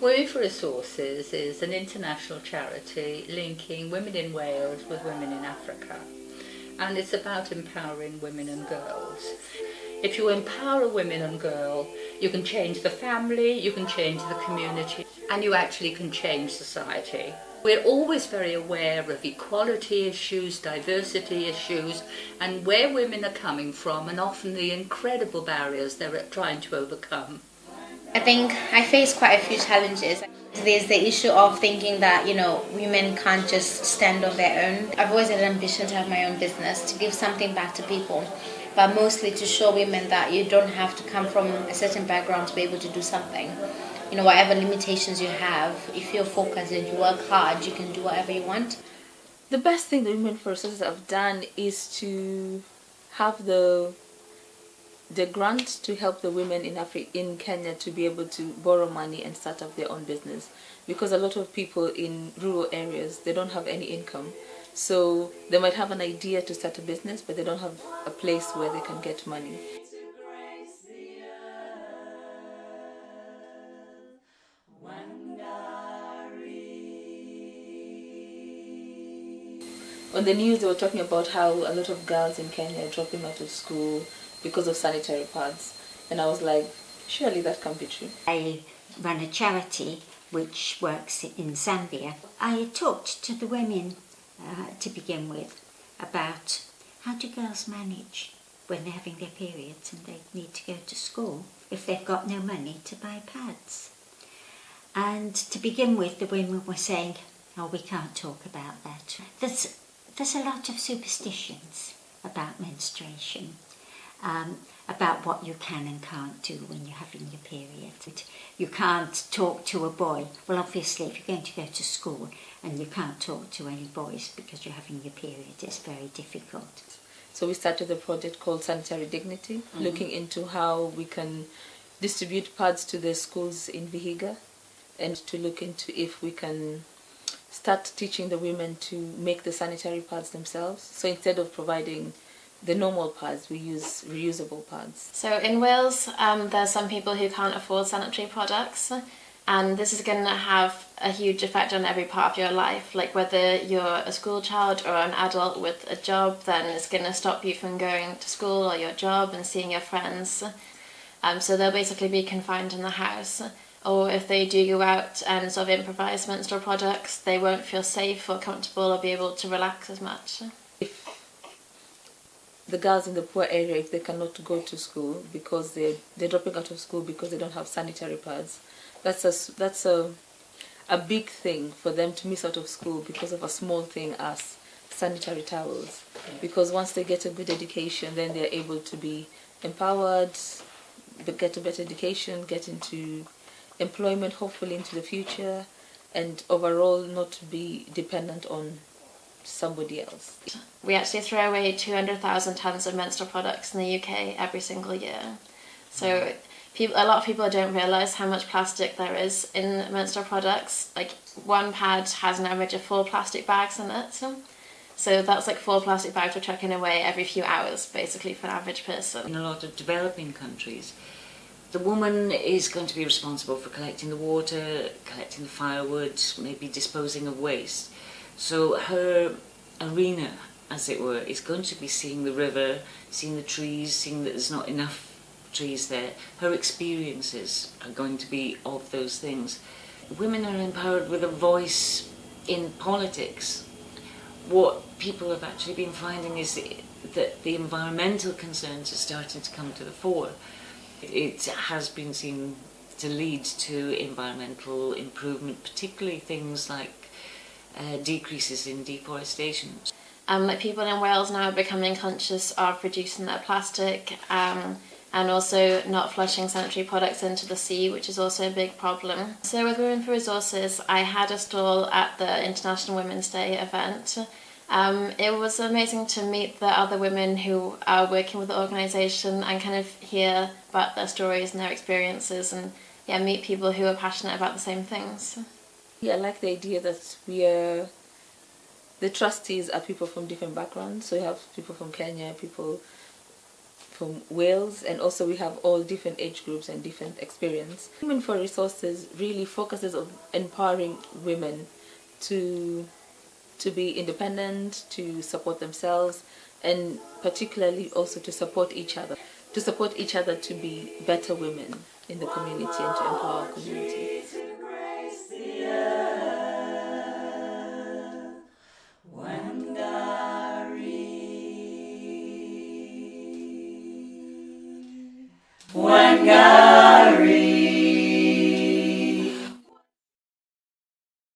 Women4Resources is an international charity linking women in Wales with women in Africa, and it's about empowering women and girls. If you empower a woman and girl, you can change the family, you can change the community, and you actually can change society. We're always very aware of equality issues, diversity issues, and where women are coming from, and often the incredible barriers they're trying to overcome. I think I face quite a few challenges. There's the issue of thinking that, women can't just stand on their own. I've always had an ambition to have my own business, to give something back to people, but mostly to show women that you don't have to come from a certain background to be able to do something. Whatever limitations you have, if you're focused and you work hard, you can do whatever you want. The best thing the Women4Resources have done is to have the grant to help the women in Kenya to be able to borrow money and start up their own business, because a lot of people in rural areas, they don't have any income, so they might have an idea to start a business but they don't have a place where they can get money. On the news they were talking about how a lot of girls in Kenya are dropping out of school because of sanitary pads, and I was like, surely that can't be true. I run a charity which works in Zambia. I talked to the women to begin with about how do girls manage when they're having their periods and they need to go to school if they've got no money to buy pads. And to begin with, the women were saying, oh, we can't talk about that. There's a lot of superstitions about menstruation. About what you can and can't do when you're having your period. You can't talk to a boy. Well, obviously, if you're going to go to school and you can't talk to any boys because you're having your period, it's very difficult. So we started a project called Sanitary Dignity, looking into how we can distribute pads to the schools in Vihiga, and to look into if we can start teaching the women to make the sanitary pads themselves. So instead of providing the normal pads, we use reusable pads. So in Wales, there are some people who can't afford sanitary products, and this is going to have a huge effect on every part of your life. Like whether you're a school child or an adult with a job, then it's going to stop you from going to school or your job and seeing your friends. So they'll basically be confined in the house. Or if they do go out and sort of improvise menstrual products, they won't feel safe or comfortable or be able to relax as much. If the girls in the poor area, if they cannot go to school because they're dropping out of school because they don't have sanitary pads, that's a big thing for them to miss out of school because of a small thing as sanitary towels. Because once they get a good education, then they're able to be empowered, get a better education, get into employment, hopefully into the future, and overall not be dependent on somebody else. We actually throw away 200,000 tonnes of menstrual products in the UK every single year. So a lot of people don't realise how much plastic there is in menstrual products. Like one pad has an average of 4 plastic bags in it. So that's like 4 plastic bags we're chucking away every few hours, basically, for an average person. In a lot of developing countries, the woman is going to be responsible for collecting the water, collecting the firewood, maybe disposing of waste. So her arena, as it were, is going to be seeing the river, seeing the trees, seeing that there's not enough trees there. Her experiences are going to be of those things. Women are empowered with a voice in politics. What people have actually been finding is that the environmental concerns are starting to come to the fore. It has been seen to lead to environmental improvement, particularly things like decreases in deforestation. Like people in Wales now are becoming conscious of reducing their plastic and also not flushing sanitary products into the sea, which is also a big problem. So with Women4Resources, I had a stall at the International Women's Day event. It was amazing to meet the other women who are working with the organisation and kind of hear about their stories and their experiences, and meet people who are passionate about the same things. Yeah, I like the idea that the trustees are people from different backgrounds. So you have people from Kenya, people from Wales, and also we have all different age groups and different experience. Women4Resources really focuses on empowering women to be independent, to support themselves, and particularly also to support each other. To support each other to be better women in the community and to empower our community. When God